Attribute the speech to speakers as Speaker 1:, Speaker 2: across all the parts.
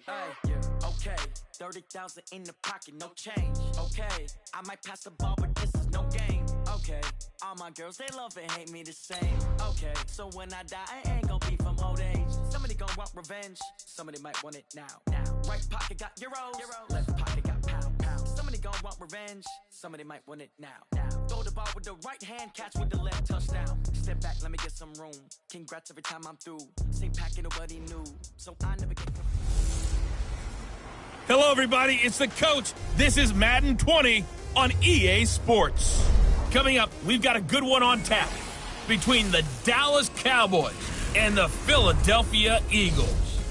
Speaker 1: Hey, yeah, okay. 30,000 in the pocket, no change. Okay, I might pass the ball, but this is no game. Okay, all my girls, they love and hate me the same. Okay, so when I die, I ain't gon' be from old age. Somebody gon' want revenge, somebody might want it now. Right pocket got euros, left pocket got pound. Somebody gon' want revenge, somebody might want it now. Throw the ball with the right hand, catch with the left, touchdown. Step back, let me get some room. Congrats every time I'm through. Same packet, nobody knew, so I never get
Speaker 2: Hello, everybody. It's the coach. This is Madden 20 on EA Sports. Coming up, we've got a good one on tap between the Dallas Cowboys and the Philadelphia Eagles.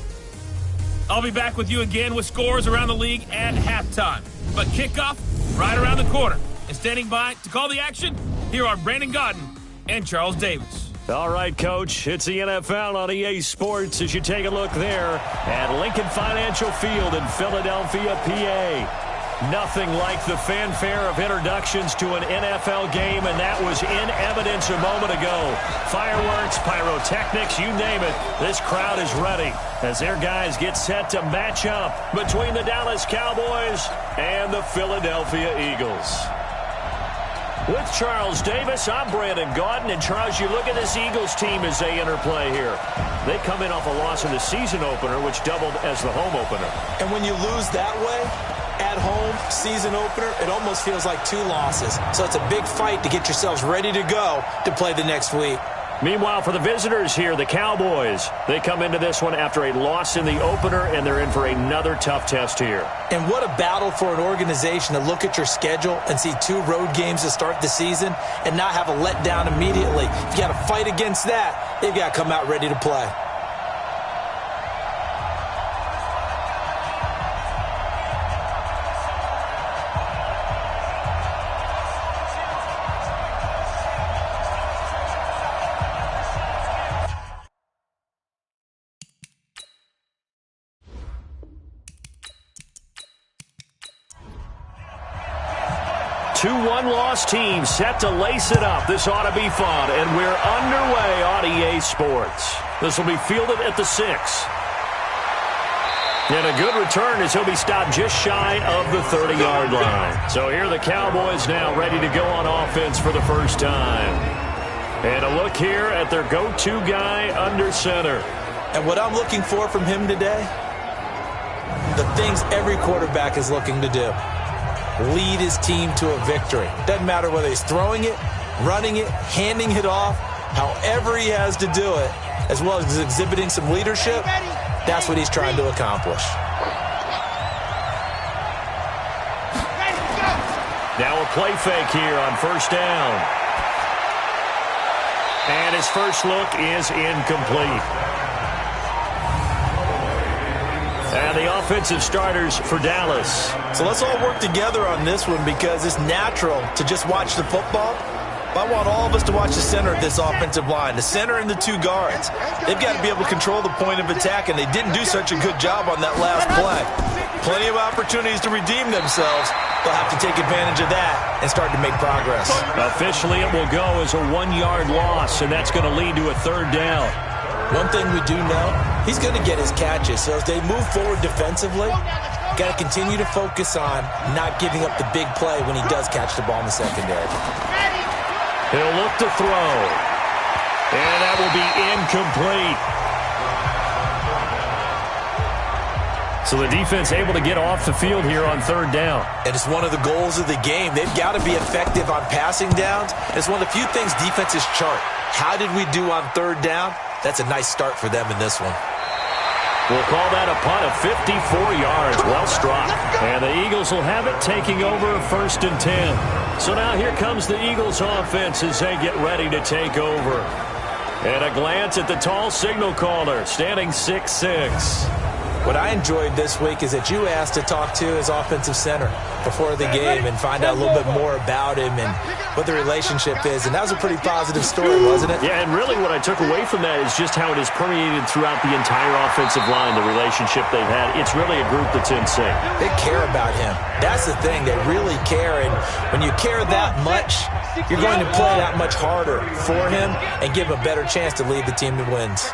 Speaker 2: I'll be back with you again with scores around the league at halftime. But kickoff right around the corner. And standing by to call the action, here are Brandon Godden and Charles Davis.
Speaker 3: All right, Coach, it's the NFL on EA Sports as you take a look there at Lincoln Financial Field in Philadelphia, PA. Nothing like the fanfare of introductions to an NFL game, and that was in evidence a moment ago. Fireworks, pyrotechnics, you name it, this crowd is ready as their guys get set to match up between the Dallas Cowboys and the Philadelphia Eagles. With Charles Davis, I'm Brandon Godden. And Charles, you look at this Eagles team as they interplay here. They come in off a loss in the season opener, which doubled as the home opener.
Speaker 4: And when you lose that way, at home, season opener, it almost feels like two losses. So it's a big fight to get yourselves ready to go to play the next week.
Speaker 3: Meanwhile, for the visitors here, the Cowboys, they come into this one after a loss in the opener, and they're in for another tough test here.
Speaker 4: And what a battle for an organization to look at your schedule and see two road games to start the season and not have a letdown immediately. If you got to fight against that, they've got to come out ready to play.
Speaker 3: Two one-loss teams set to lace it up. This ought to be fun, and we're underway on EA Sports. This will be fielded at the 6. And a good return as he'll be stopped just shy of the 30-yard line. So here are the Cowboys now ready to go on offense for the first time. And a look here at their go-to guy under center.
Speaker 4: And what I'm looking for from him today, the things every quarterback is looking to do. Lead his team to a victory. Doesn't matter whether he's throwing it, running it, handing it off, however he has to do it, as well as exhibiting some leadership, that's what he's trying to accomplish.
Speaker 3: Now a play fake here on first down. And his first look is incomplete. And the offensive starters for Dallas.
Speaker 4: So let's all work together on this one because it's natural to just watch the football. But I want all of us to watch the center of this offensive line, the center and the two guards. They've got to be able to control the point of attack, and they didn't do such a good job on that last play. Plenty of opportunities to redeem themselves. They'll have to take advantage of that and start to make progress.
Speaker 3: Officially, it will go as a 1-yard loss, and that's going to lead to a third down.
Speaker 4: One thing we do know, he's going to get his catches. So as they move forward defensively, got to continue to focus on not giving up the big play when he does catch the ball in the secondary.
Speaker 3: He'll look to throw. And that will be incomplete. So the defense able to get off the field here on third down.
Speaker 4: And it's one of the goals of the game. They've got to be effective on passing downs. It's one of the few things defenses chart. How did we do on third down? That's a nice start for them in this one.
Speaker 3: We'll call that a punt of 54 yards. Well struck. And the Eagles will have it, taking over first and 10. So now here comes the Eagles offense as they get ready to take over. And a glance at the tall signal caller, standing 6'6".
Speaker 4: What I enjoyed this week is that you asked to talk to his offensive center before the game and find out a little bit more about him and what the relationship is. And that was a pretty positive story, wasn't it?
Speaker 3: Yeah, and really what I took away from that is just how it has permeated throughout the entire offensive line, the relationship they've had. It's really a group that's in sync.
Speaker 4: They care about him. That's the thing. They really care. And when you care that much, you're going to play that much harder for him and give him a better chance to lead the team to wins.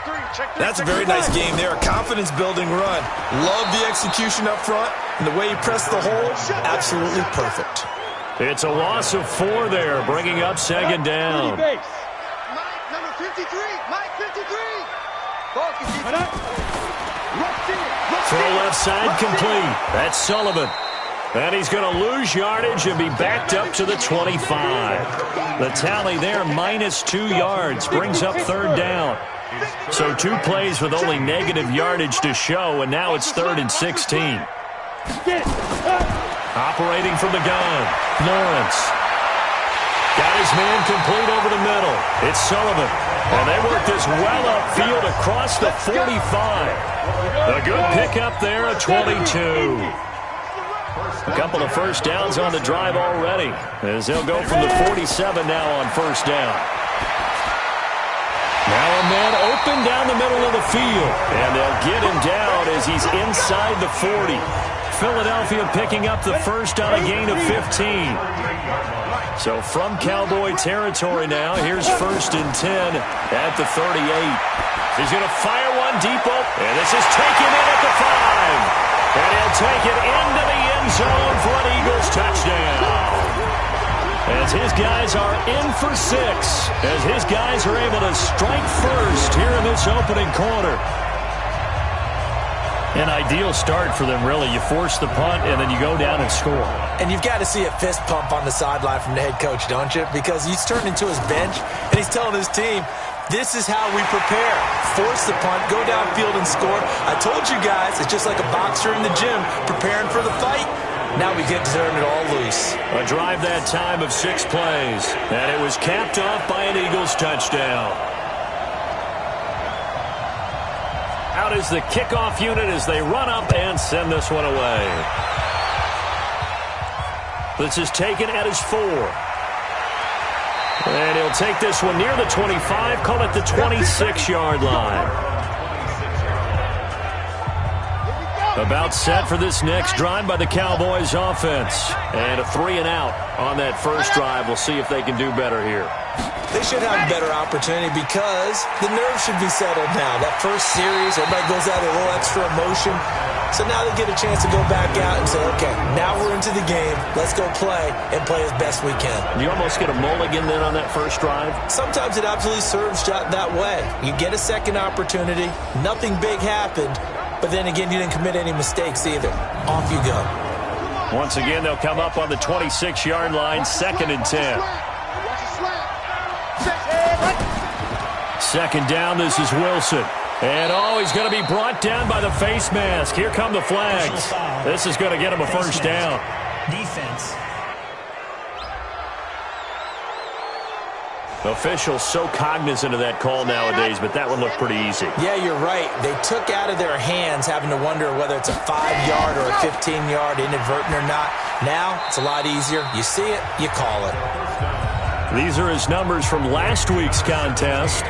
Speaker 4: That's a very nice game there. A confidence-building run. Love the execution up front. And the way he pressed the hole, absolutely perfect.
Speaker 3: It's a loss of 4 there, bringing up second down.
Speaker 5: Mike, number 53. Mike, 53.
Speaker 3: Throw left side complete. That's Sullivan. And he's going to lose yardage and be backed up to the 25. The tally there, -2 yards, brings up third down. So 2 plays with only negative yardage to show, and now it's 3rd and 16. Operating from the gun, Lawrence. Got his man complete over the middle. It's Sullivan. And they work this well upfield across the 45. A good pickup there at 22. A couple of first downs on the drive already, as they'll go from the 47 now on first down. Now a man open down the middle of the field, and they'll get him down as he's inside the 40. Philadelphia picking up the first on a gain of 15. So from Cowboy territory now, here's 1st and 10 at the 38. He's going to fire one deep open, and this is taken in at the 5. And he'll take it into the end zone for an Eagles touchdown. As his guys are in for 6, as his guys are able to strike first here in this opening quarter. An ideal start for them, really. You force the punt, and then you go down and score.
Speaker 4: And you've got to see a fist pump on the sideline from the head coach, don't you? Because he's turned into his bench, and he's telling his team, this is how we prepare. Force the punt, go downfield and score. I told you guys, it's just like a boxer in the gym preparing for the fight. Now we get to turn it all loose.
Speaker 3: A drive that time of 6 plays, and it was capped off by an Eagles touchdown. Out is the kickoff unit as they run up and send this one away. This is taken at his 4. And he'll take this one near the 25, call it the 26-yard line. About set for this next drive by the Cowboys offense. And a 3-and-out on that first drive. We'll see if they can do better here.
Speaker 4: They should have a better opportunity because the nerves should be settled now. That first series, everybody goes out with a little extra emotion. So now they get a chance to go back out and say, okay, now we're into the game. Let's go play and play as best we can.
Speaker 3: You almost get a mulligan then on that first drive? Sometimes
Speaker 4: it absolutely serves that way. You get a second opportunity. Nothing big happened. But then again, you didn't commit any mistakes either. Off you go.
Speaker 3: Once again, they'll come up on the 26-yard line, 2nd and 10. Second down, this is Wilson. And, he's going to be brought down by the face mask. Here come the flags. This is going to get him a first down.
Speaker 1: Defense.
Speaker 3: Officials so cognizant of that call nowadays, but that one looked pretty easy.
Speaker 4: Yeah, you're right. They took out of their hands having to wonder whether it's a 5-yard or a 15-yard inadvertent or not. Now, it's a lot easier. You see it, you call it.
Speaker 3: These are his numbers from last week's contest.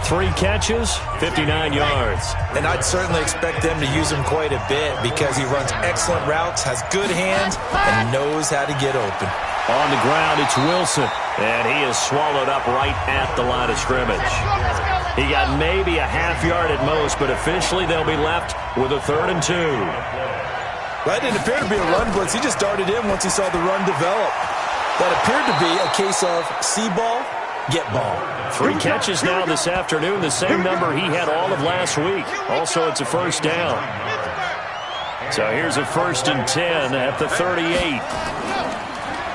Speaker 3: 3 catches, 59 yards.
Speaker 4: And I'd certainly expect them to use him quite a bit because he runs excellent routes, has good hands, and knows how to get open.
Speaker 3: On the ground, it's Wilson, and he is swallowed up right at the line of scrimmage. He got maybe a half-yard at most, but officially they'll be left with a 3rd and 2.
Speaker 4: That didn't appear to be a run blitz. He just darted in once he saw the run develop. That appeared to be a case of see ball, get ball.
Speaker 3: 3 catches now this afternoon, the same number he had all of last week. Also, it's a first down. So here's a 1st and 10 at the 38.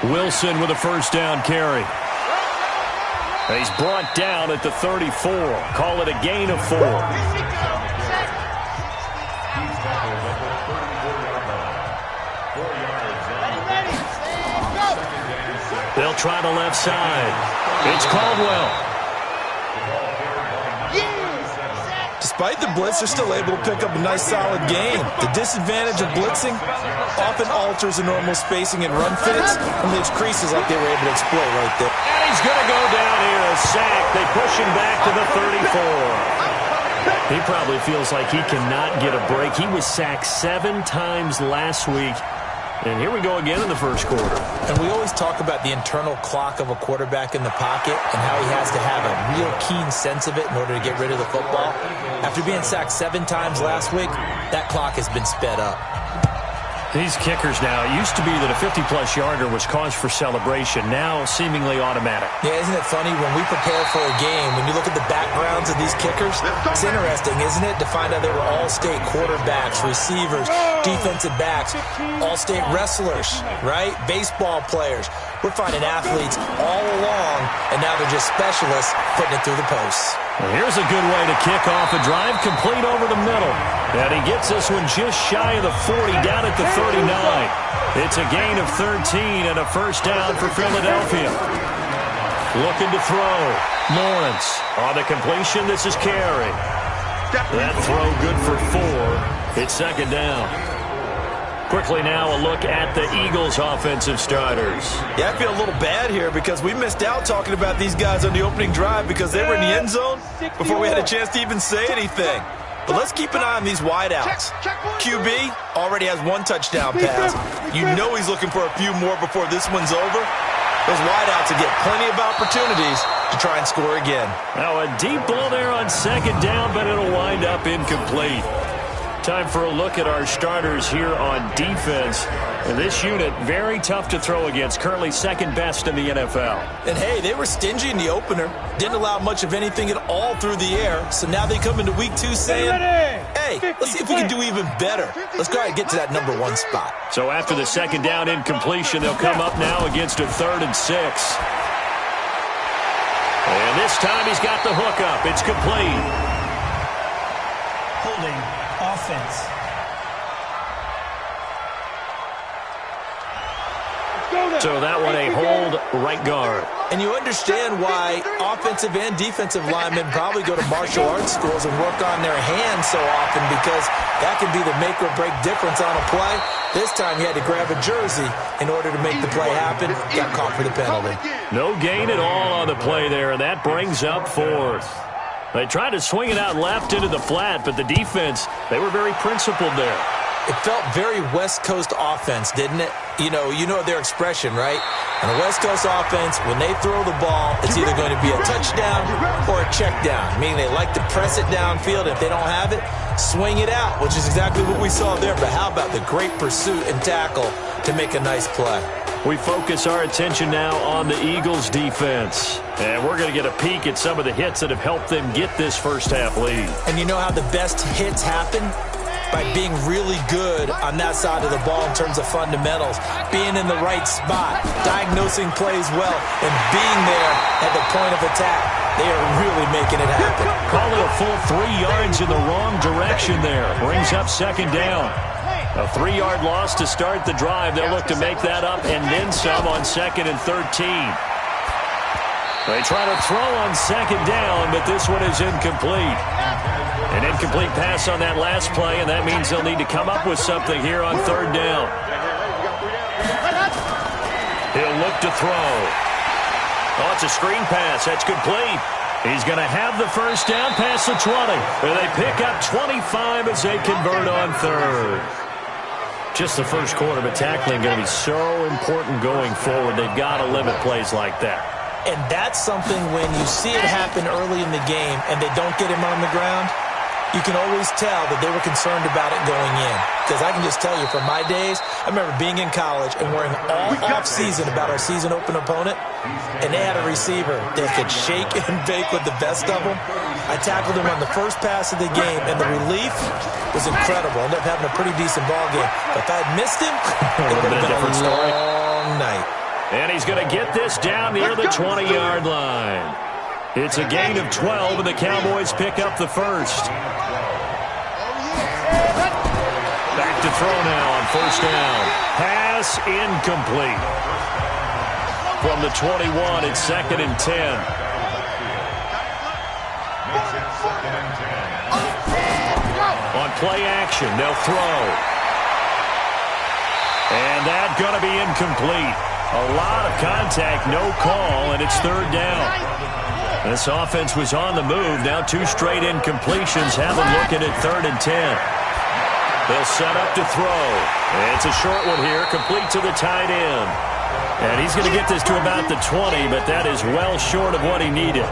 Speaker 3: Wilson with a first down carry. He's brought down at the 34. Call it a gain of 4. They'll try the left side. It's Caldwell.
Speaker 4: Despite the blitz, they're still able to pick up a nice, solid gain. The disadvantage of blitzing often alters the normal spacing and run fits and leaves creases like they were able to exploit right there.
Speaker 3: And he's going to go down here, a sack. They push him back to the 34. He probably feels like he cannot get a break. He was sacked 7 times last week. And here we go again in the first quarter.
Speaker 4: And we always talk about the internal clock of a quarterback in the pocket and how he has to have a real keen sense of it in order to get rid of the football. After being sacked 7 times last week, that clock has been sped up.
Speaker 3: These kickers now, it used to be that a 50-plus yarder was cause for celebration, now seemingly automatic.
Speaker 4: Yeah, isn't it funny? When we prepare for a game, when you look at the backgrounds of these kickers, it's interesting, isn't it, to find out they were all-state quarterbacks, receivers, defensive backs, all-state wrestlers, right? Baseball players. We're finding athletes all along, and now they're just specialists putting it through the posts.
Speaker 3: Well, here's a good way to kick off a drive, complete over the middle. And he gets this one just shy of the 40, down at the 39. It's a gain of 13 and a first down for Philadelphia. Looking to throw. Lawrence on the completion. This is Carey. That throw good for 4. It's second down. Quickly now, a look at the Eagles' offensive starters.
Speaker 4: Yeah, I feel a little bad here because we missed out talking about these guys on the opening drive because they were in the end zone before we had a chance to even say anything. But let's keep an eye on these wideouts. QB already has 1 touchdown pass. You know he's looking for a few more before this one's over. Those wideouts will get plenty of opportunities to try and score again.
Speaker 3: Now a deep ball there on second down, but it'll wind up incomplete. Time for a look at our starters here on defense. And this unit, very tough to throw against, currently second best in the NFL.
Speaker 4: And hey, they were stingy in the opener. Didn't allow much of anything at all through the air. So now they come into week 2 saying, hey, let's see if we can do even better. Let's go ahead and get to that number 1 spot.
Speaker 3: So after the second down incompletion, they'll come up now against a 3rd and 6. And this time he's got the hook up. It's complete.
Speaker 6: Holding offense.
Speaker 3: So that one a hold right guard.
Speaker 4: And you understand why offensive and defensive linemen probably go to martial arts schools and work on their hands so often, because that can be the make or break difference on a play. This time he had to grab a jersey in order to make the play happen. Got caught for the penalty.
Speaker 3: No gain at all on the play there, and that brings up 4th. They tried to swing it out left into the flat, but the defense, they were very principled there.
Speaker 4: It felt very West Coast offense, didn't it? You know their expression, right? On a West Coast offense, when they throw the ball, it's either going to be a touchdown or a check down, meaning they like to press it downfield. If they don't have it, swing it out, which is exactly what we saw there. But how about the great pursuit and tackle to make a nice play?
Speaker 3: We focus our attention now on the Eagles' defense. And we're going to get a peek at some of the hits that have helped them get this first-half lead.
Speaker 4: And you know how the best hits happen? By being really good on that side of the ball in terms of fundamentals, being in the right spot, diagnosing plays well, and being there at the point of attack. They are really making it happen.
Speaker 3: Call it a full 3 yards in the wrong direction there. Brings up second down. A 3-yard loss to start the drive. They'll look to make that up and then some on 2nd and 13. They try to throw on second down, but this one is incomplete. An incomplete pass on that last play, and that means they'll need to come up with something here on 3rd down. He'll look to throw. Oh, it's a screen pass. That's complete. He's going to have the first down past the 20. And they pick up 25 as they convert on 3rd. Just the first quarter, but tackling going to be so important going forward. They've got to limit plays like that.
Speaker 4: And that's something when you see it happen early in the game and they don't get him on the ground, you can always tell that they were concerned about it going in. Because I can just tell you from my days, I remember being in college and worrying all off-season about our season-open opponent, and they had a receiver that could shake and bake with the best of them. I tackled him on the first pass of the game, and the relief was incredible. I ended up having a pretty decent ball game. But if I had missed him, it would have been a long night.
Speaker 3: And he's going to get this down near the 20-yard line. It's a gain of 12, and the Cowboys pick up the first. Back to throw now on first down. Pass incomplete. From the 21, it's 2nd and 10. On play action, they'll throw. And that's going to be incomplete. A lot of contact, no call, and it's 3rd down. This offense was on the move. Now 2 straight incompletions have them looking at 3rd and 10. They'll set up to throw. It's a short one here, complete to the tight end. And he's going to get this to about the 20, but that is well short of what he needed.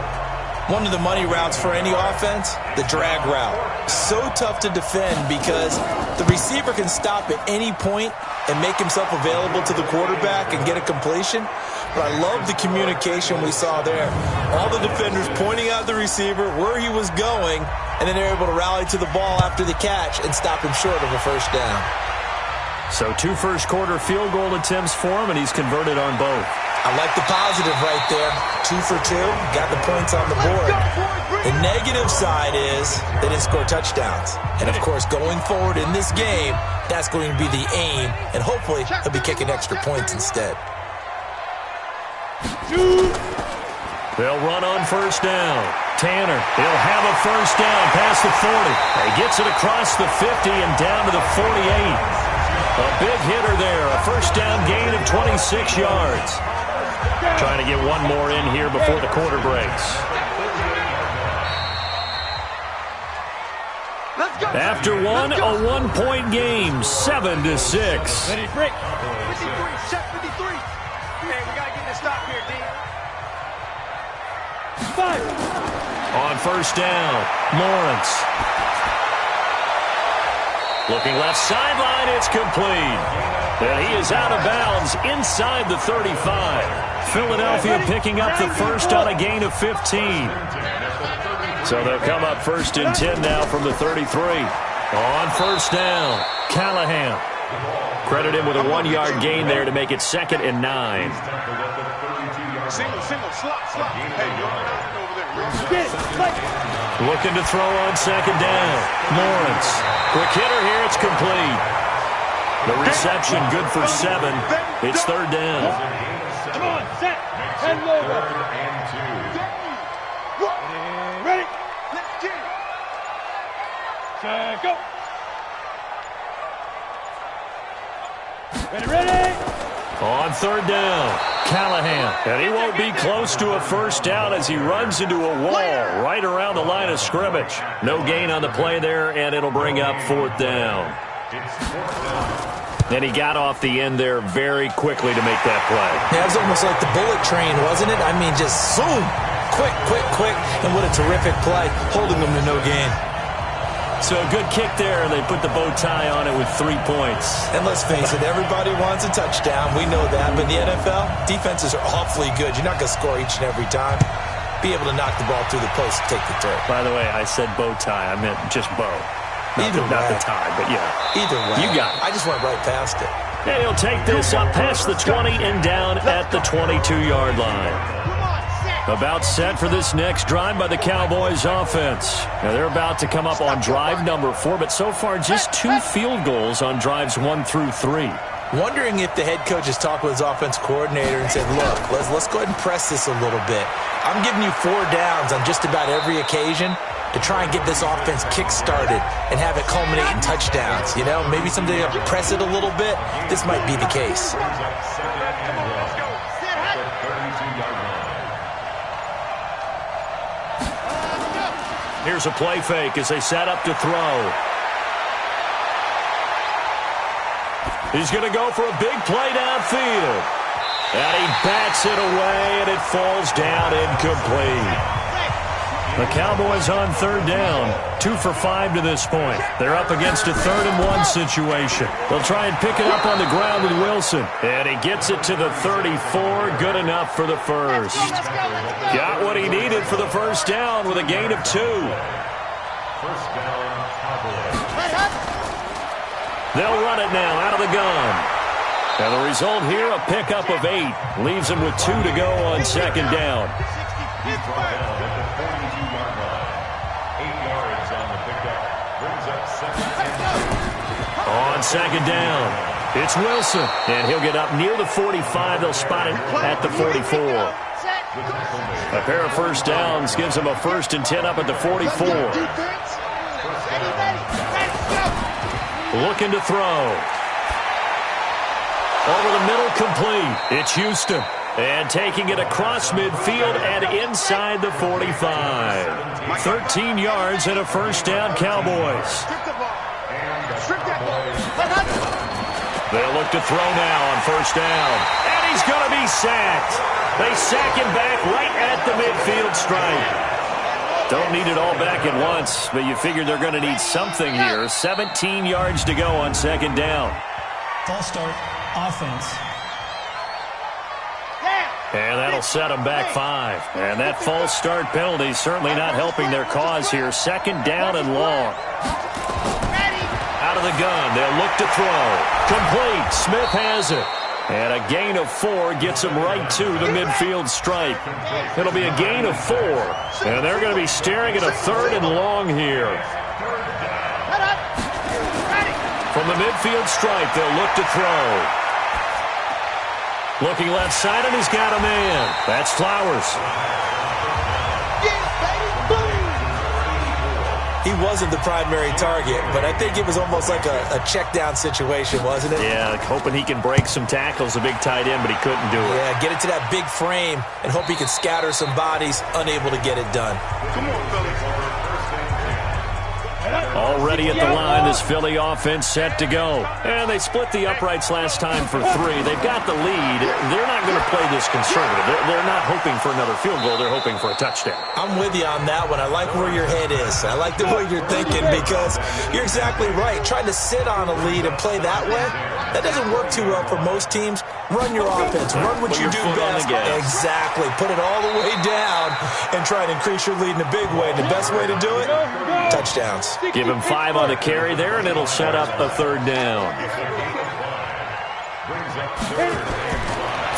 Speaker 4: One of the money routes for any offense, the drag route. So tough to defend because the receiver can stop at any point and make himself available to the quarterback and get a completion. But I love the communication we saw there. All the defenders pointing out the receiver, where he was going, and then they're able to rally to the ball after the catch and stop him short of a first down.
Speaker 3: So 2 first-quarter field goal attempts for him, and he's converted on both.
Speaker 4: I like the positive right there. 2 for 2, got the points on the board. The negative side is they didn't score touchdowns. And, of course, going forward in this game, that's going to be the aim, and hopefully he'll be kicking extra points instead.
Speaker 3: They'll run on first down. Tanner, he'll have a first down past the 40. He gets it across the 50 and down to the 48. A big hitter there, a first down gain of 26 yards. Trying to get one more in here before the quarter breaks. After one, a 1-point game, 7-6.
Speaker 5: Ready, break. 53, set 53. Hey, we got to get this stop here, D. 5.
Speaker 3: On first down, Lawrence. Looking left sideline, it's complete. And he is out of bounds inside the 35. Philadelphia picking up the first on a gain of 15. So they'll come up first and 10 now from the 33. On first down, Callahan. Credit him with a 1-yard gain there to make it 2nd and 9.
Speaker 5: Single, slot. Hey, you're over there.
Speaker 3: Looking to throw on second down. Lawrence. Quick hitter here. It's complete. The reception good for 7. It's 3rd down.
Speaker 5: Come on, set. And over. Ready. Let's get it. Go. Ready.
Speaker 3: On 3rd down, Callahan. And he won't be close to a first down as he runs into a wall right around the line of scrimmage. No gain on the play there, and it'll bring up 4th down. And he got off the end there very quickly to make that play.
Speaker 4: Yeah, it was almost like the bullet train, wasn't it? I mean, just zoom. Quick. And what a terrific play, holding them to no gain.
Speaker 3: So a good kick there. They put the bow tie on it with 3 points.
Speaker 4: And let's face it, everybody wants a touchdown. We know that. But in the NFL, defenses are awfully good. You're not going to score each and every time. Be able to knock the ball through the post and take the turf.
Speaker 3: By the way, I said bow tie. I meant just bow. Not the tie, but yeah.
Speaker 4: Either way.
Speaker 3: You got it.
Speaker 4: I just went right past it.
Speaker 3: And he'll take this up past the 20 and down at the 22-yard line. About set for this next drive by the Cowboys offense. Now they're about to come up on drive number 4, but so far just 2 field goals on drives 1 through 3.
Speaker 4: Wondering if the head coach has talked with his offense coordinator and said, look, let's go ahead and press this a little bit. I'm giving you 4 downs on just about every occasion to try and get this offense kick-started and have it culminate in touchdowns. You know, maybe someday I'll press it a little bit. This might be the case.
Speaker 3: Here's a play fake as they set up to throw. He's going to go for a big play downfield. And he bats it away, and it falls down incomplete. The Cowboys on 3rd down, 2 for 5 to this point. They're up against a 3rd and 1 situation. They'll try and pick it up on the ground with Wilson. And he gets it to the 34, good enough for the first. Got what he needed for the first down with a gain of 2. They'll run it now out of the gun. And the result here, a pickup of 8. Leaves them with 2 to go on second down. On second down, it's Wilson. And he'll get up near the 45. They'll spot it at the 44. A pair of first downs gives them a 1st and 10 up at the 44. Looking to throw. Over the middle, complete. It's Houston. And taking it across midfield and inside the 45. 13 yards and a first down, Cowboys. They'll look to throw now on first down. And he's going to be sacked. They sack him back right at the midfield stripe. Don't need it all back at once, but you figure they're going to need something here. 17 yards to go on second down.
Speaker 6: False start, offense.
Speaker 3: And that'll set them back 5. And that false start penalty certainly not helping their cause here. Second down and long. Out of the gun, they'll look to throw. Complete, Smith has it. And a gain of 4 gets them right to the midfield stripe. It'll be a gain of 4. And they're going to be staring at a third and long here. From the midfield stripe, they'll look to throw. Looking left side, and he's got a man. That's Flowers.
Speaker 4: He wasn't the primary target, but I think it was almost like a check down situation, wasn't it?
Speaker 3: Yeah, hoping he can break some tackles, a big tight end, but he couldn't do it.
Speaker 4: Yeah, get it to that big frame and hope he can scatter some bodies, unable to get it done.
Speaker 5: Come on, fellas.
Speaker 3: Already at the line, this Philly offense set to go. And they split the uprights last time for 3. They've got the lead. They're not going to play this conservative. They're not hoping for another field goal. They're hoping for a touchdown.
Speaker 4: I'm with you on that one. I like where your head is. I like the way you're thinking because you're exactly right. Trying to sit on a lead and play that way, that doesn't work too well for most teams. Run your offense. Run what you do best. Exactly. Put it all the way down and try and increase your lead in a big way. And the best way to do it, touchdowns.
Speaker 3: Give him 5 on the carry there, and it'll set up a third down.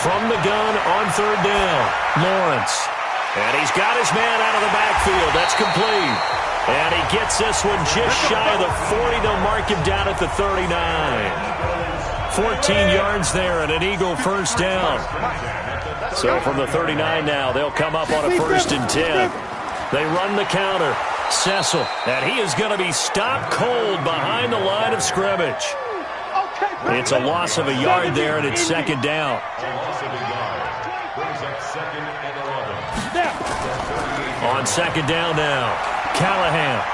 Speaker 3: From the gun on third down, Lawrence. And he's got his man out of the backfield. That's complete. And he gets this one just shy of the 40. They'll mark him down at the 39. 14 yards there and an Eagle first down. So from the 39 now, they'll come up on a 1st and 10. They run the counter. Cecil, and he is going to be stopped cold behind the line of scrimmage. It's a loss of a yard there, and it's second down. On second down now, Callahan.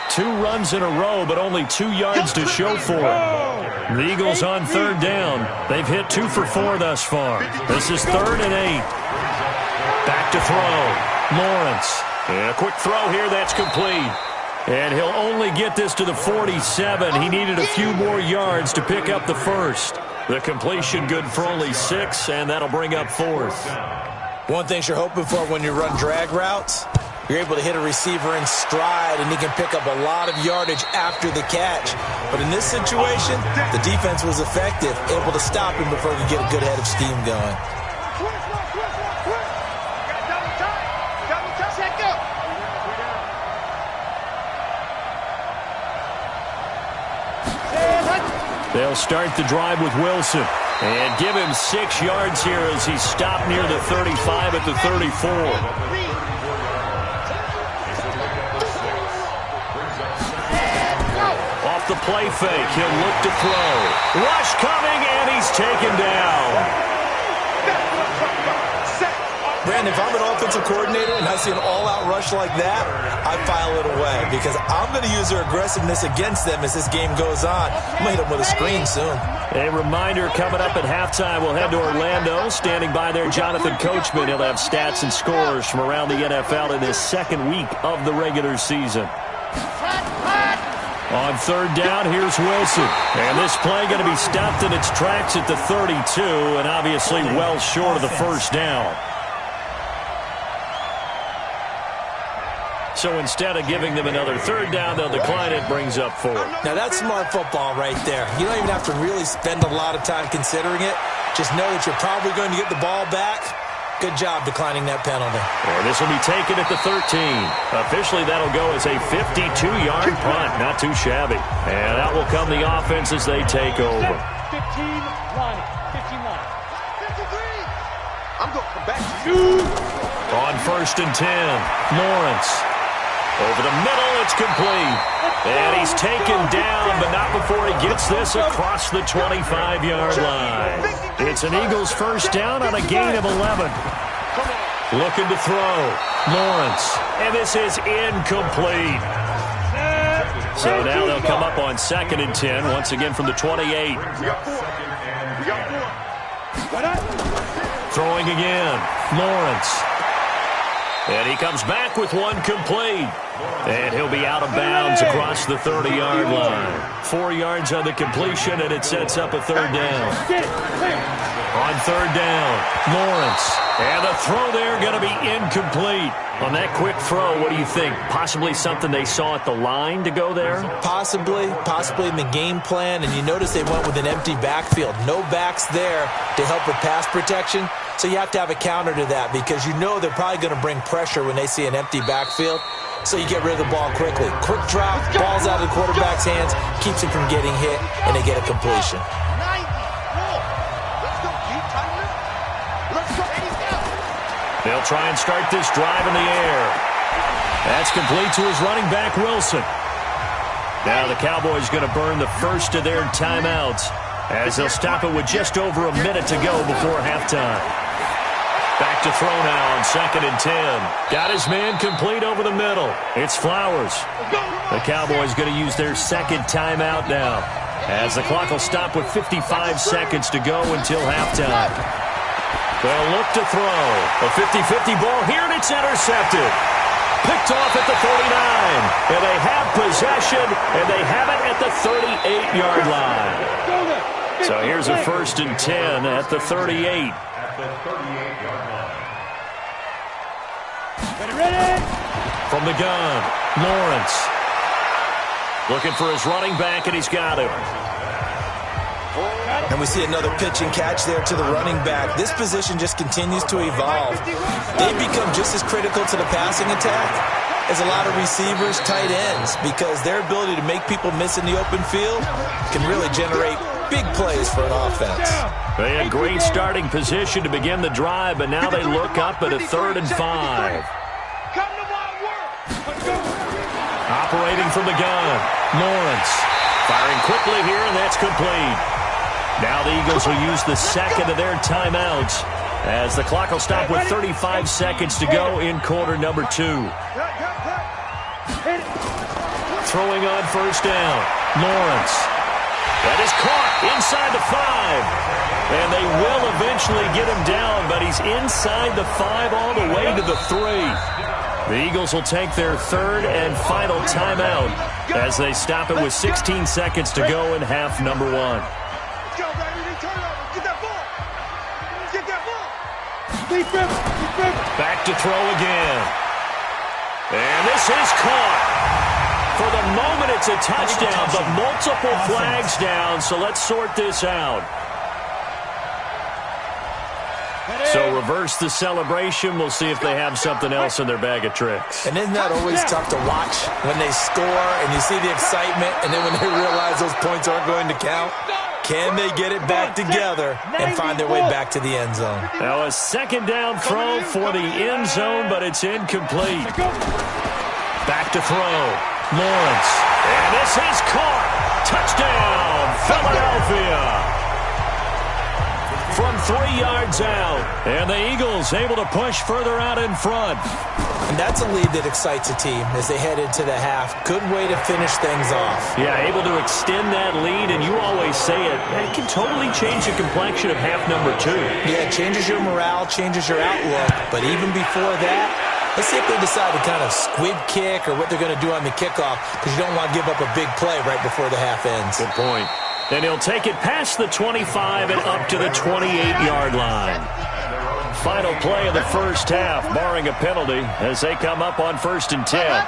Speaker 3: 2 runs in a row, but only 2 yards to show for it. The Eagles on third down. They've hit 2 for 4 thus far. This is 3rd and 8. Back to throw. Lawrence. And a quick throw here, that's complete. And he'll only get this to the 47. He needed a few more yards to pick up the first. The completion good for only 6, and that'll bring up 4th.
Speaker 4: One thing you're hoping for when you run drag routes, you're able to hit a receiver in stride, and he can pick up a lot of yardage after the catch. But in this situation, the defense was effective, able to stop him before he could get a good head of steam going.
Speaker 3: They'll start the drive with Wilson and give him 6 yards here as he's stopped near the 35 at the 34. Off the play fake, he'll look to throw. Rush coming, and he's taken down.
Speaker 4: Brandon, if I'm an offensive coordinator and I see an all-out rush like that, I file it away because I'm going to use their aggressiveness against them as this game goes on. I'm going to hit them with a screen soon.
Speaker 3: A reminder, coming up at halftime, we'll head to Orlando. Standing by there, Jonathan Coachman. He'll have stats and scores from around the NFL in this second week of the regular season. On third down, here's Wilson. And this play going to be stopped in its tracks at the 32, and obviously well short of the first down. So instead of giving them another third down, they'll decline it, brings up 4.
Speaker 4: Now that's smart football right there. You don't even have to really spend a lot of time considering it. Just know that you're probably going to get the ball back. Good job declining that penalty.
Speaker 3: And this will be taken at the 13. Officially, that'll go as a 52-yard punt. Not too shabby. And out will come the offense as they take over.
Speaker 5: 15 line. 15 line. 53. I'm going to come back to you.
Speaker 3: On 1st and 10, Lawrence. Over the middle, it's complete. And he's taken down, but not before he gets this across the 25-yard line. It's an Eagles first down on a gain of 11. Looking to throw. Lawrence. And this is incomplete. So now they'll come up on 2nd and 10, once again from the 28. Throwing again, Lawrence. And he comes back with one complete. And he'll be out of bounds across the 30-yard line. 4 yards on the completion, and it sets up a 3rd down. On 3rd down, Lawrence. And the throw there going to be incomplete. On that quick throw, what do you think? Possibly something they saw at the line to go there?
Speaker 4: Possibly in the game plan. And you notice they went with an empty backfield. No backs there to help with pass protection. So you have to have a counter to that because you know they're probably going to bring pressure when they see an empty backfield. So you get rid of the ball quickly. Quick drop, ball's out of the quarterback's hands, keeps it from getting hit, and they get a completion.
Speaker 3: They'll try and start this drive in the air. That's complete to his running back, Wilson. Now the Cowboys going to burn the first of their timeouts as they'll stop it with just over a minute to go before halftime. Back to throw now on 2nd and 10. Got his man complete over the middle. It's Flowers. The Cowboys going to use their 2nd timeout now as the clock will stop with 55 seconds to go until halftime. They'll look to throw. A 50-50 ball here, and it's intercepted. Picked off at the 39. And they have possession, and they have it at the 38-yard line. So here's a 1st and 10 at the 38. From the gun, Lawrence. Looking for his running back, and he's got him.
Speaker 4: And we see another pitch and catch there to the running back. This position just continues to evolve. They've become just as critical to the passing attack as a lot of receivers, tight ends, because their ability to make people miss in the open field can really generate big plays for an offense.
Speaker 3: They had great starting position to begin the drive, but now they look up at a 3rd and 5. Operating from the gun, Lawrence. Firing quickly here, and that's complete. Now the Eagles will use the 2nd of their timeouts as the clock will stop with 35 seconds to go in quarter number 2. Throwing on 1st down, Lawrence. That is caught inside the 5. And they will eventually get him down, but he's inside the 5 all the way to the 3. The Eagles will take their 3rd and final timeout as they stop it with 16 seconds to go in half number 1. Back to throw again. And this is caught. For the moment, it's a touchdown, but multiple flags down, so let's sort this out. So reverse the celebration. We'll see if they have something else in their bag of tricks.
Speaker 4: And isn't that always tough to watch when they score and you see the excitement, and then when they realize those points aren't going to count? Can they get it back together and find their way back to the end zone?
Speaker 3: Now a 2nd down throw for the end zone, but it's incomplete. Back to throw. Lawrence. And this is caught. Touchdown, Philadelphia. From 3 yards out. And the Eagles able to push further out in front.
Speaker 4: And that's a lead that excites a team as they head into the half. Good way to finish things off.
Speaker 3: Yeah, able to extend that lead, and you always say it can totally change the complexion of half number 2.
Speaker 4: Yeah, it changes your morale, changes your outlook. But even before that, let's see if they decide to kind of squib kick or what they're going to do on the kickoff, because you don't want to give up a big play right before the half ends.
Speaker 3: Good point. And he'll take it past the 25 and up to the 28-yard line. Final play of the first half, barring a penalty, as they come up on 1st and 10.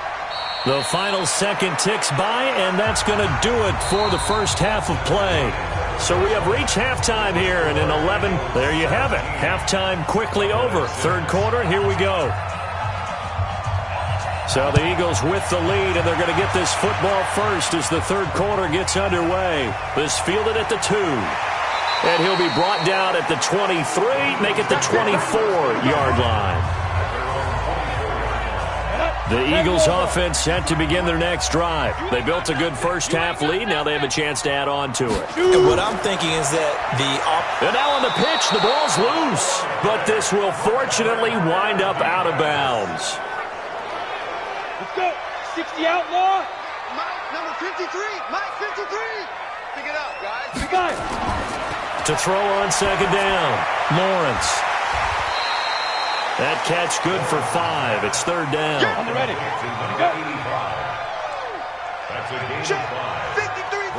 Speaker 3: The final second ticks by, and that's going to do it for the first half of play. So we have reached halftime here, and in 11, there you have it. Halftime quickly over. 3rd quarter, here we go. So the Eagles with the lead, and they're going to get this football first as the 3rd quarter gets underway. This fielded at the 2. And he'll be brought down at the 23, make it the 24-yard line. The Eagles offense set to begin their next drive. They built a good first half lead. Now they have a chance to add on to it.
Speaker 4: And what I'm thinking is that
Speaker 3: And now on the pitch, the ball's loose. But this will fortunately wind up out of bounds.
Speaker 5: Let's go. 60 outlaw. Mike 53. Pick it up, guys. Pick it up.
Speaker 3: To throw on second down, Lawrence. That catch good for 5. It's third down.
Speaker 5: On the ready. Go. Check. 53.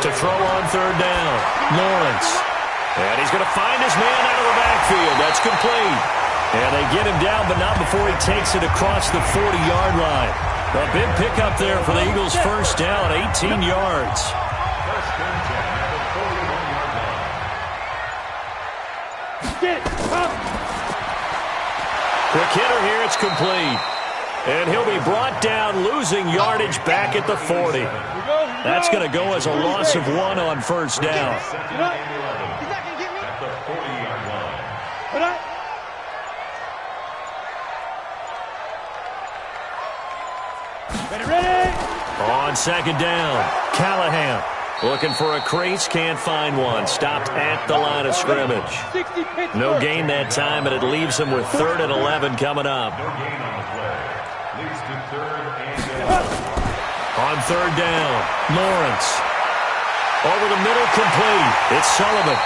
Speaker 3: To throw on third down, Lawrence. And he's going to find his man out of the backfield. That's complete. And they get him down, but not before he takes it across the 40-yard line. A big pickup there for the Eagles' first down, 18 yards. Quick hitter here, it's complete. And he'll be brought down, losing yardage back at the 40. That's going to go as a loss of 1 on first down. On second down, Callahan looking for a crease, can't find one. Stopped at the line of scrimmage. No gain that time, and it leaves him with 3rd and 11 coming up. On third down, Lawrence. Over the middle, complete. It's Sullivan.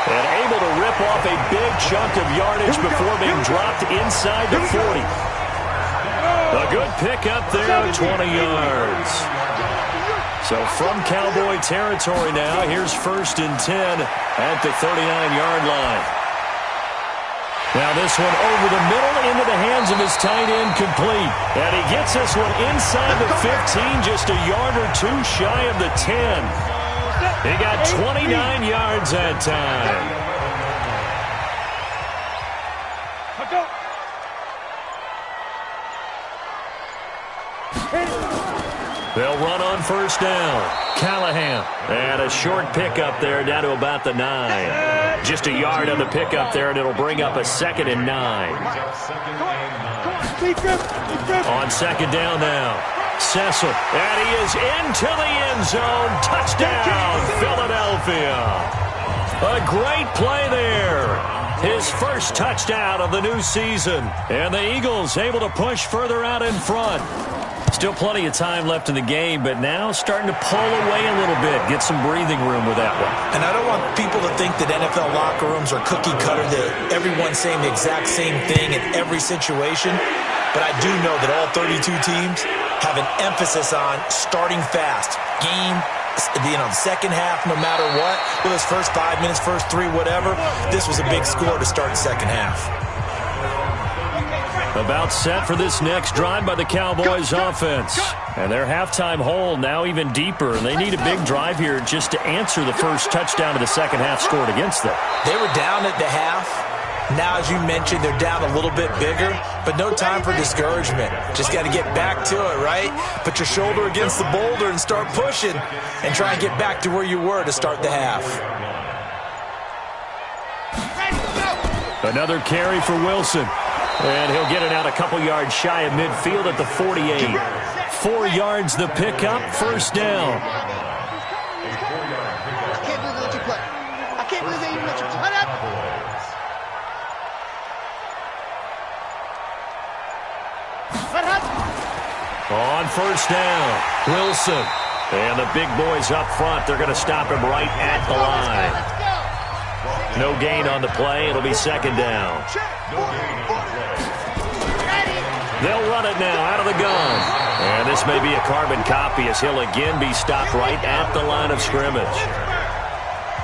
Speaker 3: And able to rip off a big chunk of yardage before being dropped inside the 40. A good pickup there, 20 yards. So from Cowboy territory now, here's 1st and 10 at the 39-yard line. Now this one over the middle into the hands of his tight end, complete. And he gets this one inside the 15, just a yard or 2 shy of the 10. He got 29 yards that time. They'll run on first down. Callahan. And a short pickup there down to about the 9. Just a yard on the pickup there, and it'll bring up a 2nd and 9. On second down now. Cecil. And he is into the end zone. Touchdown, Philadelphia. A great play there. His first touchdown of the new season. And the Eagles able to push further out in front. Still plenty of time left in the game, but now starting to pull away a little bit, get some breathing room with that one.
Speaker 4: And I don't want people to think that NFL locker rooms are cookie cutter, that everyone's saying the exact same thing in every situation. But I do know that all 32 teams have an emphasis on starting fast. Game, the second half, no matter what, whether it's first 5 minutes, first 3, whatever, this was a big score to start the second half.
Speaker 3: About set for this next drive by the Cowboys offense. And their halftime hole now even deeper, and they need a big drive here just to answer the first touchdown of the second half scored against them.
Speaker 4: They were down at the half. Now, as you mentioned, they're down a little bit bigger, but no time for discouragement. Just got to get back to it, right? Put your shoulder against the boulder and start pushing and try and get back to where you were to start the half.
Speaker 3: Another carry for Wilson. And he'll get it out a couple yards shy of midfield at the 48. 4 yards the pickup, first down.
Speaker 5: I can't believe they let you play. I can't believe they even let you play.
Speaker 3: On first down, Wilson. And the big boys up front, they're going to stop him right at the line. No gain on the play. It'll be second down. They'll run it now out of the gun. And this may be a carbon copy as he'll again be stopped right at the line of scrimmage.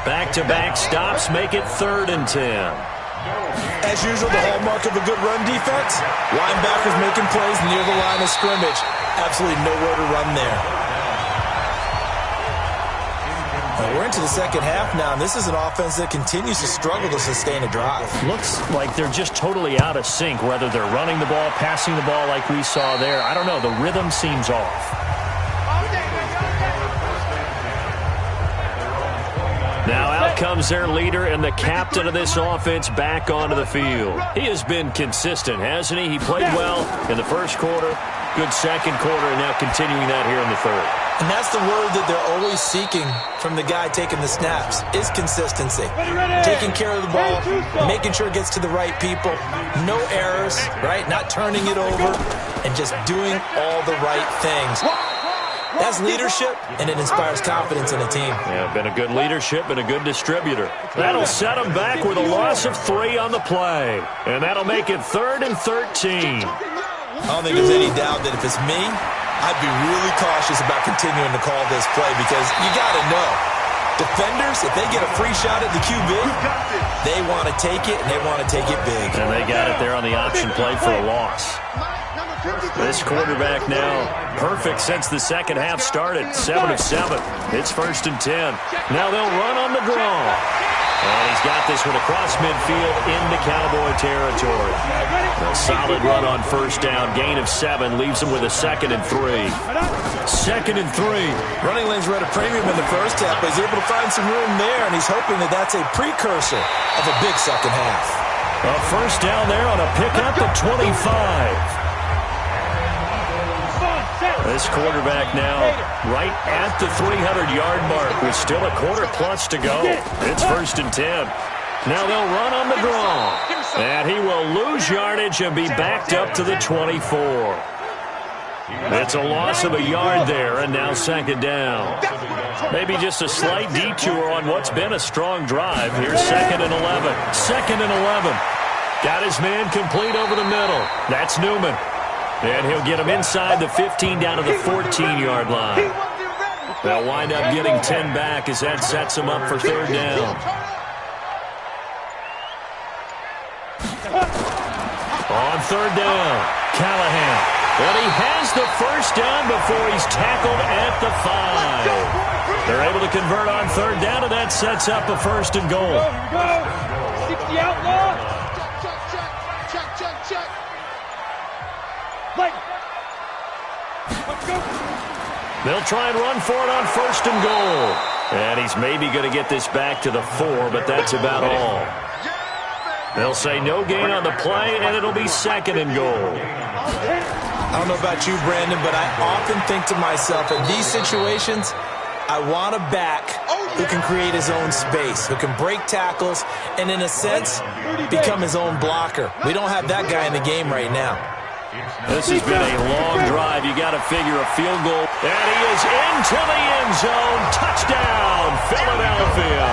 Speaker 3: Back-to-back stops make it 3rd and 10.
Speaker 4: As usual, the hallmark of a good run defense, linebackers making plays near the line of scrimmage. Absolutely nowhere to run there. We're into the second half now, and this is an offense that continues to struggle to sustain a drive.
Speaker 3: Looks like they're just totally out of sync, whether they're running the ball, passing the ball like we saw there. I don't know. The rhythm seems off. Now out comes their leader and the captain of this offense back onto the field. He has been consistent, hasn't he? He played well in the first quarter, good second quarter, and now continuing that here in the third.
Speaker 4: And that's the word that they're always seeking from the guy taking the snaps, is consistency. Taking care of the ball, making sure it gets to the right people, no errors, right? Not turning it over, and just doing all the right things. That's leadership, and it inspires confidence in a team.
Speaker 3: Yeah, been a good leadership and a good distributor. That'll set them back with a loss of 3 on the play. And that'll make it 3rd and 13.
Speaker 4: I don't think there's any doubt that if it's me, I'd be really cautious about continuing to call this play because you got to know. Defenders, if they get a free shot at the QB, they want to take it, and they want to take it big.
Speaker 3: And they got it there on the option play for a loss. This quarterback now perfect since the second half started. 7 of 7. It's 1st and 10. Now they'll run on the draw. And he's got this one across midfield into Cowboy territory. A solid run on 1st down. Gain of 7 leaves him with a 2nd and 3. 2nd and 3.
Speaker 4: Running lanes were at a premium in the first half, but he's able to find some room there, and he's hoping that that's a precursor of a big second half.
Speaker 3: A 1st down there on a pickup at 25. This quarterback now right at the 300-yard mark with still a quarter plus to go. It's 1st and 10. Now they'll run on the draw. And he will lose yardage and be backed up to the 24. It's a loss of a yard there, and now 2nd down. Maybe just a slight detour on what's been a strong drive. Here's 2nd and 11. 2nd and 11. Got his man complete over the middle. That's Newman. And he'll get him inside the 15 down to the 14-yard line. They'll wind up getting 10 back as that sets him up for 3rd down. On 3rd down, Callahan. But he has the 1st down before he's tackled at the 5. They're able to convert on 3rd down, and that sets up a 1st and goal.
Speaker 5: Here we go. 60 outlaw. Check.
Speaker 3: They'll try and run for it on 1st and goal. And he's maybe going to get this back to the 4, but that's about all. They'll say no gain on the play, and it'll be 2nd and goal.
Speaker 4: I don't know about you, Brandon, but I often think to myself, in these situations, I want a back who can create his own space, who can break tackles, and in a sense, become his own blocker. We don't have that guy in the game right now.
Speaker 3: This has been a long drive. You got to figure a field goal. And he is into the end zone. Touchdown, Philadelphia.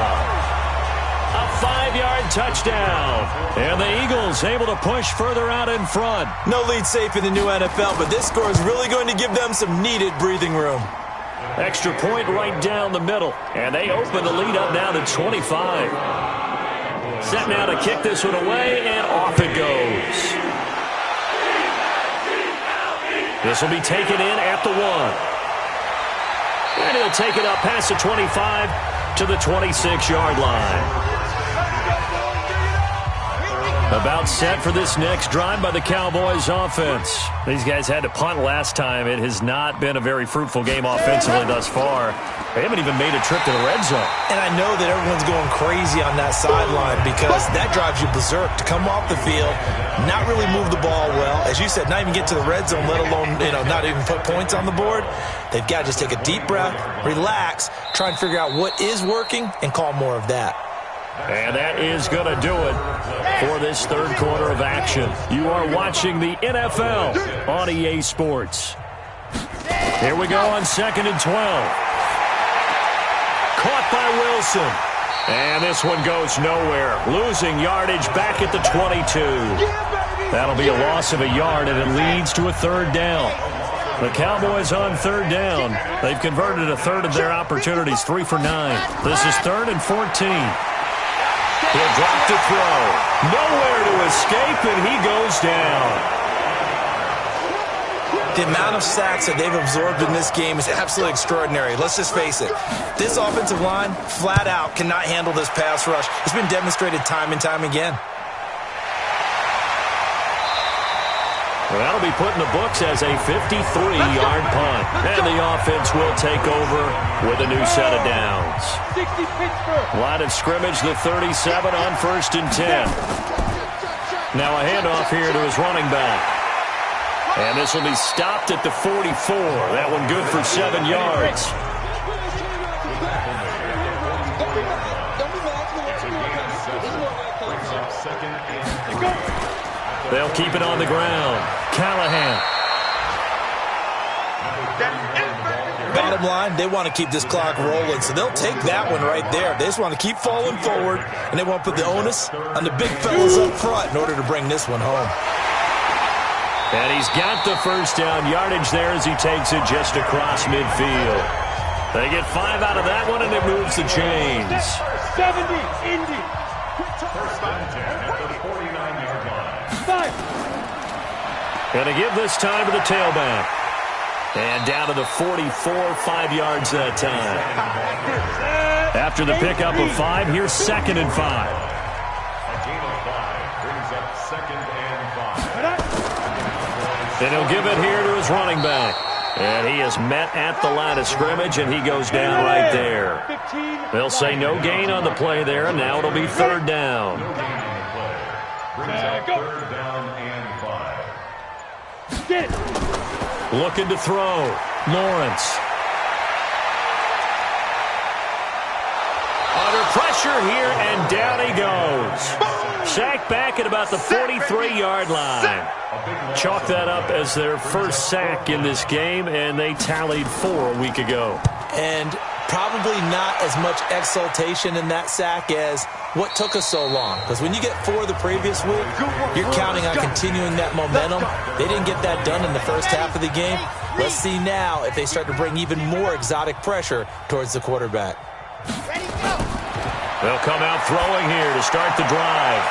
Speaker 3: A 5-yard touchdown. And the Eagles able to push further out in front.
Speaker 4: No lead safe in the new NFL, but this score is really going to give them some needed breathing room.
Speaker 3: Extra point right down the middle. And they open the lead up now to 25. Set now to kick this one away, and off it goes. This will be taken in at the 1. And he'll take it up past the 25 to the 26-yard line. About set for this next drive by the Cowboys offense. These guys had to punt last time. It has not been a very fruitful game offensively thus far. They haven't even made a trip to the red zone.
Speaker 4: And I know that everyone's going crazy on that sideline because that drives you berserk to come off the field, not really move the ball well. As you said, not even get to the red zone, let alone, not even put points on the board. They've got to just take a deep breath, relax, try and figure out what is working, and call more of that.
Speaker 3: And that is going to do it for this 3rd quarter of action. You are watching the NFL on EA Sports. Here we go on 2nd and 12. Caught by Wilson. And this one goes nowhere. Losing yardage back at the 22. That'll be a loss of a yard, and it leads to a 3rd down. The Cowboys on 3rd down. They've converted a 1/3 of their opportunities, 3 for 9. This is 3rd and 14. He'll drop to throw. Nowhere to escape, and he goes down.
Speaker 4: The amount of sacks that they've absorbed in this game is absolutely extraordinary. Let's just face it. This offensive line, flat out, cannot handle this pass rush. It's been demonstrated time and time again.
Speaker 3: Well, that'll be put in the books as a 53-yard punt. And the offense will take over with a new set of downs. Line of scrimmage, the 37 on 1st and 10. Now a handoff here to his running back. And this will be stopped at the 44. That one good for 7 yards. They'll keep it on the ground. Callahan.
Speaker 4: bottom line, they want to keep this clock rolling, so they'll take that one right there. They just want to keep falling forward, and they want to put the onus on the big fellas up front in order to bring this one home.
Speaker 3: And he's got the first down yardage there as he takes it just across midfield. They get 5 out of that one, and it moves the chains.
Speaker 5: 70, Indy. First down at the 49-yard line. 5.
Speaker 3: Going to give this time to the tailback. And down to the 44, 5 yards that time. After the pickup of 5, here's 2nd and 5.
Speaker 7: A gain of 5 brings up 2nd and 5.
Speaker 3: And he'll give it here to his running back. And he is met at the line of scrimmage, and he goes down right there. They'll say no gain on the play there, and now it'll be 3rd down.
Speaker 7: No gain on the play. Brings up 3rd down and 5.
Speaker 5: Get it.
Speaker 3: Looking to throw. Lawrence. Under pressure here, and down he goes. Sacked back at about the 43-yard line. Chalk that up as their first sack in this game, and they tallied 4 a week ago.
Speaker 4: And probably not as much exultation in that sack as what took us so long. Because when you get 4 the previous week, you're counting on continuing that momentum. They didn't get that done in the first half of the game. Let's see now if they start to bring even more exotic pressure towards the quarterback.
Speaker 3: They'll come out throwing here to start the drive.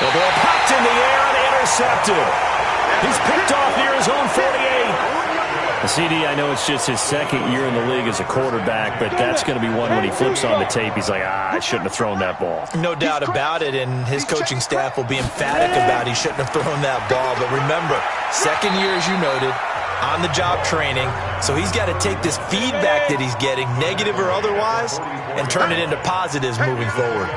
Speaker 3: The ball popped in the air and intercepted. He's picked off near his own 48. CD, I know it's just his 2nd year in the league as a quarterback, but that's going to be one when he flips on the tape. He's like, I shouldn't have thrown that ball.
Speaker 4: No doubt about it, and his coaching staff will be emphatic about he shouldn't have thrown that ball. But remember, 2nd year, as you noted, on-the-job training, so he's got to take this feedback that he's getting, negative or otherwise, and turn it into positives moving forward.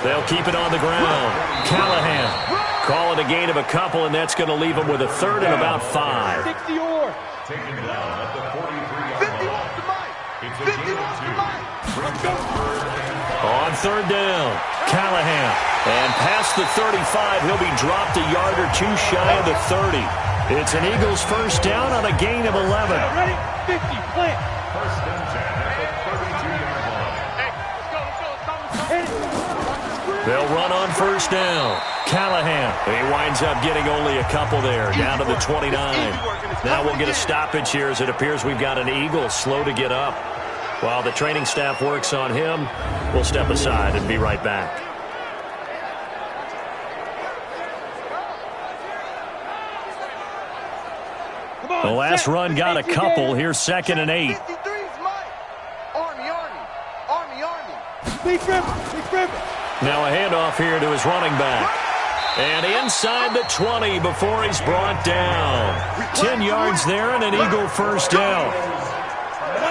Speaker 3: They'll keep it on the ground. Callahan. Call it a gain of a couple, and that's going to leave him with a 3rd and about 5.
Speaker 5: 60 or.
Speaker 7: Taken down at the 43-yard line. It's a gain of 2. Brings up 3rd and 5.
Speaker 3: On 3rd down, Callahan. And past the 35, he'll be dropped a yard or 2 shy of the 30. It's an Eagles first down on a gain of 11.
Speaker 5: Ready? 50, plant.
Speaker 7: First and 10 at the 32-yard line.
Speaker 5: Hey, let's go.
Speaker 3: They'll run on first down. Callahan. He winds up getting only a couple there, down to the 29. Now we'll get a stoppage here as it appears we've got an Eagle slow to get up. While the training staff works on him, we'll step aside and be right back. The last run got a couple. Here's 2nd and 8. Now a handoff here to his running back. And inside the 20 before he's brought down. 10 yards there and an Eagle first down.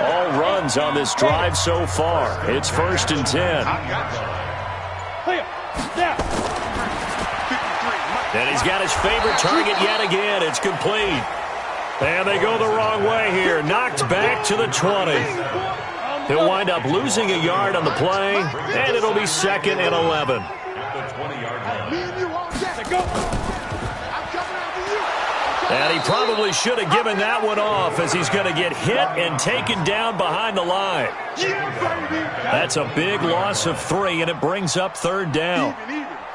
Speaker 3: All runs on this drive so far. It's 1st and 10. And he's got his favorite target yet again. It's complete. And they go the wrong way here. Knocked back to the 20. He'll wind up losing a yard on the play, and it'll be 2nd and 11.
Speaker 7: At the 20-yard line.
Speaker 3: And he probably should have given that one off as he's going to get hit and taken down behind the line. That's a big loss of 3, and it brings up 3rd down.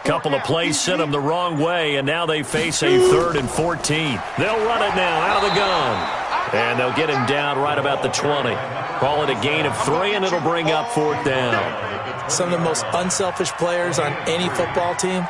Speaker 3: Couple of plays sent them the wrong way, and now they face a 3rd and 14. They'll run it now out of the gun. And they'll get him down right about the 20. Call it a gain of 3, and it'll bring up 4th down.
Speaker 4: Some of the most unselfish players on any football team,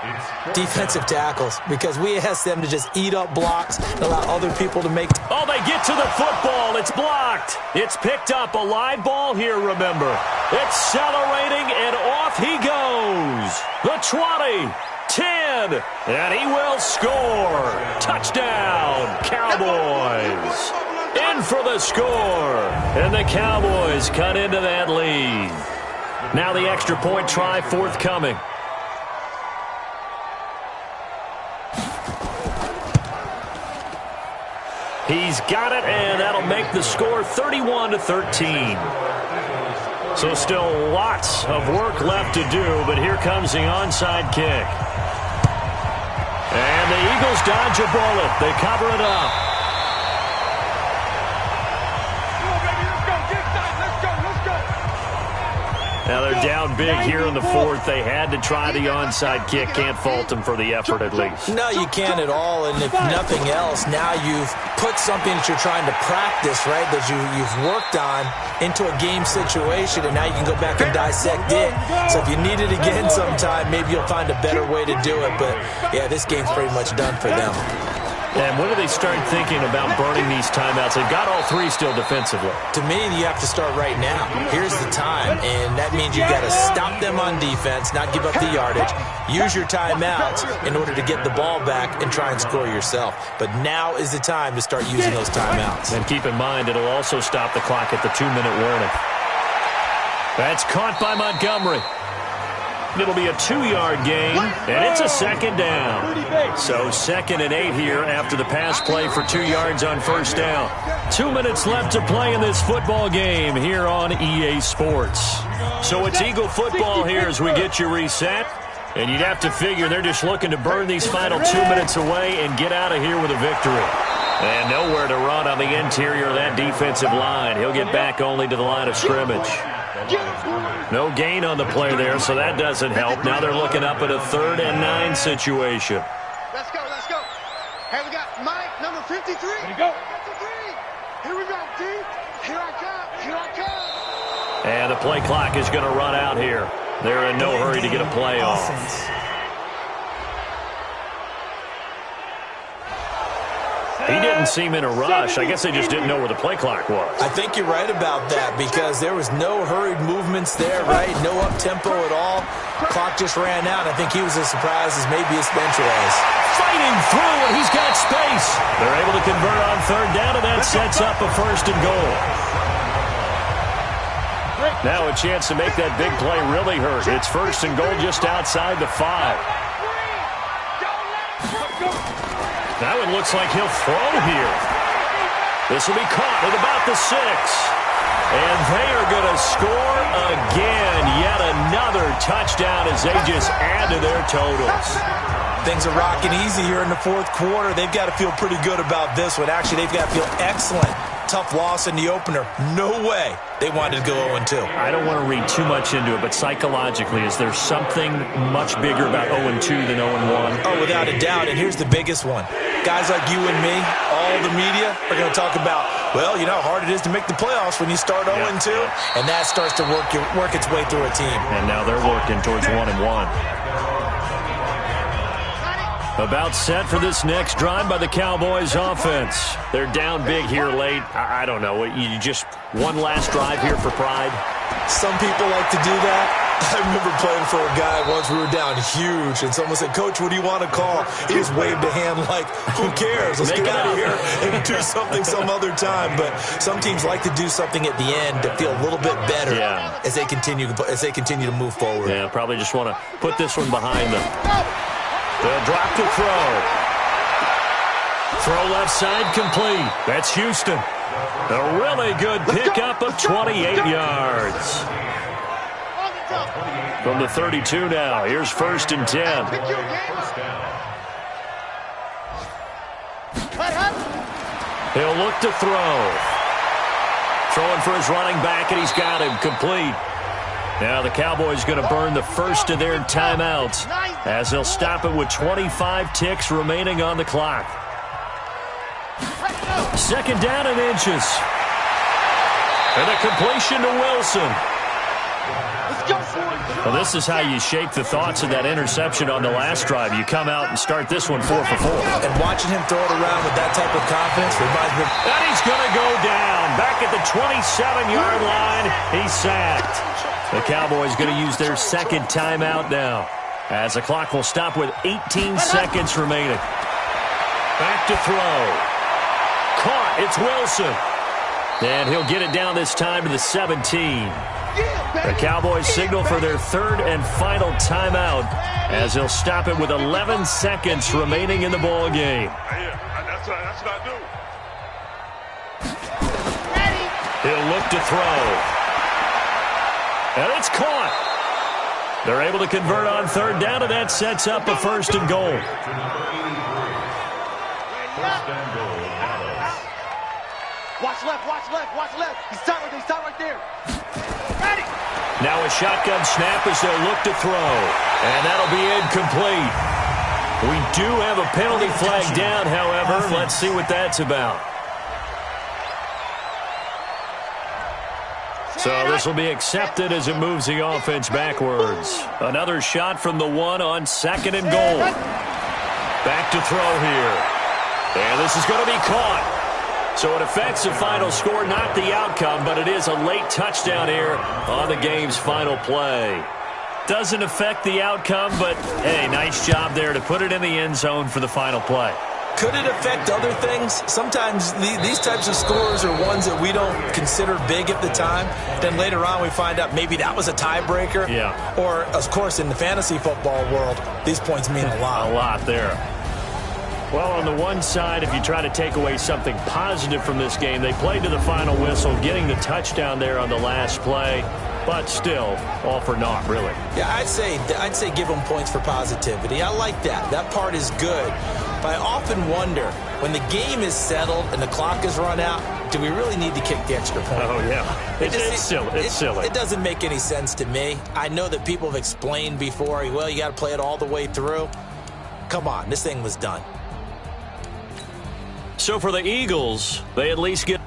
Speaker 4: defensive tackles, because we ask them to just eat up blocks and allow other people to make...
Speaker 3: Oh, they get to the football. It's blocked. It's picked up. A live ball here, remember. Accelerating, and off he goes. The 20, 10, and he will score. Touchdown, Cowboys. In for the score, and the Cowboys cut into that lead. Now the extra point try forthcoming. He's got it, and that'll make the score 31-13. So still lots of work left to do, but here comes the onside kick. And the Eagles dodge a bullet. They cover it up. down big here in the fourth. They had to try the onside kick. Can't fault them for the effort, at least.
Speaker 4: No, you can't at all. And if nothing else, now you've put something that you're trying to practice, right, that you've worked on into a game situation, and now you can go back and dissect it. So if you need it again sometime, maybe you'll find a better way to do it. But, yeah, this game's pretty much done for them.
Speaker 3: And when do they start thinking about burning these timeouts? They've got all three still defensively.
Speaker 4: To me, you have to start right now. Here's the time, and that means you've got to stop them on defense, not give up the yardage, use your timeouts in order to get the ball back and try and score yourself. But now is the time to start using those timeouts.
Speaker 3: And keep in mind, it'll also stop the clock at the 2-minute warning. That's caught by Montgomery. It'll be a 2-yard gain, and it's a second down. So 2nd and 8 here after the pass play for 2 yards on first down. 2 minutes left to play in this football game here on EA Sports. So it's Eagle football here as we get you reset. And you'd have to figure they're just looking to burn these final 2 minutes away and get out of here with a victory. And nowhere to run on the interior of that defensive line. He'll get back only to the line of scrimmage. No gain on the play there, so that doesn't help. Now they're looking up at a 3rd and 9 situation.
Speaker 5: Let's go, let's go. Hey, we got Mike, number 53. Here we go. 53. Here we go, D. Here I come, here I come.
Speaker 3: And the play clock is going to run out here. They're in no hurry to get a play off. He didn't seem in a rush. I guess they just didn't know where the play clock was.
Speaker 4: I think you're right about that because there was no hurried movements there, right? No up-tempo at all. Clock just ran out. I think he was as surprised as maybe his bench was.
Speaker 3: Fighting through, and he's got space. They're able to convert on 3rd down, and that sets up a 1st and goal. Now a chance to make that big play really hurt. It's 1st and goal just outside the 5. Now it looks like he'll throw here. This will be caught at about the 6. And they are going to score again. Yet another touchdown as they just add to their totals.
Speaker 4: Things are rocking easy here in the 4th quarter. They've got to feel pretty good about this one. Actually, they've got to feel excellent. Tough loss in the opener. No way they wanted to go 0-2.
Speaker 3: I don't want to read too much into it, but psychologically, is there something much bigger about 0-2 than 0-1?
Speaker 4: Oh, without a doubt, and here's the biggest one. Guys like you and me, all the media, are going to talk about, well, you know how hard it is to make the playoffs when you start 0-2, and that starts to work its way through a team.
Speaker 3: And now they're working towards 1-1. About set for this next drive by the Cowboys offense. They're down big here late. I don't know. You just one last drive here for pride?
Speaker 4: Some people like to do that. I remember playing for a guy once. We were down huge, and someone said, "Coach, what do you want to call?" He just waved a hand like, who cares? Let's get out of here and do something some other time. But some teams like to do something at the end to feel a little bit better as they continue to move forward.
Speaker 3: Yeah, probably just want to put this one behind them. They'll drop to throw. Throw left side complete. That's Houston. A really good pickup of 28 yards. From the 32 now. Here's 1st and 10. He'll look to throw. Throwing for his running back, and he's got him complete. Now the Cowboys going to burn the first of their timeouts as they'll stop it with 25 ticks remaining on the clock. 2nd down and inches. And a completion to Wilson. Well, this is how you shake the thoughts of that interception on the last drive. You come out and start this one 4 for 4.
Speaker 4: And watching him throw it around with that type of confidence reminds me.
Speaker 3: And he's going to go down. Back at the 27-yard line. He's sacked. The Cowboys going to use their 2nd timeout now, as the clock will stop with 18 seconds remaining. Back to throw. Caught. It's Wilson. And he'll get it down this time to the 17. The Cowboys signal for their 3rd and final timeout, as they'll stop it with 11 seconds remaining in the ball game.
Speaker 5: That's not new.
Speaker 3: He'll look to throw. And it's caught. They're able to convert on 3rd down, and that sets up a 1st and goal.
Speaker 5: Watch left, watch left, watch left. He's stop right there, stop right there. Ready.
Speaker 3: Now a shotgun snap as they'll look to throw. And that'll be incomplete. We do have a penalty flag down, however. Let's see what that's about. So this will be accepted as it moves the offense backwards. Another shot from the one on 2nd and goal. Back to throw here. And this is going to be caught. So it affects the final score, not the outcome, but it is a late touchdown here on the game's final play. Doesn't affect the outcome, but, hey, nice job there to put it in the end zone for the final play.
Speaker 4: Could it affect other things? Sometimes these types of scores are ones that we don't consider big at the time. Then later on we find out maybe that was a tiebreaker.
Speaker 3: Yeah.
Speaker 4: Or, of course, in the fantasy football world, these points mean a lot.
Speaker 3: A lot there. Well, on the one side, if you try to take away something positive from this game, they played to the final whistle, getting the touchdown there on the last play. But still, all for naught, really.
Speaker 4: Yeah, I'd say give them points for positivity. I like that. That part is good. But I often wonder, when the game is settled and the clock is run out, do we really need to kick the extra point?
Speaker 3: Oh, yeah. It's silly. It's silly.
Speaker 4: It doesn't make any sense to me. I know that people have explained before, well, you got to play it all the way through. Come on, this thing was done.
Speaker 3: So for the Eagles, they at least get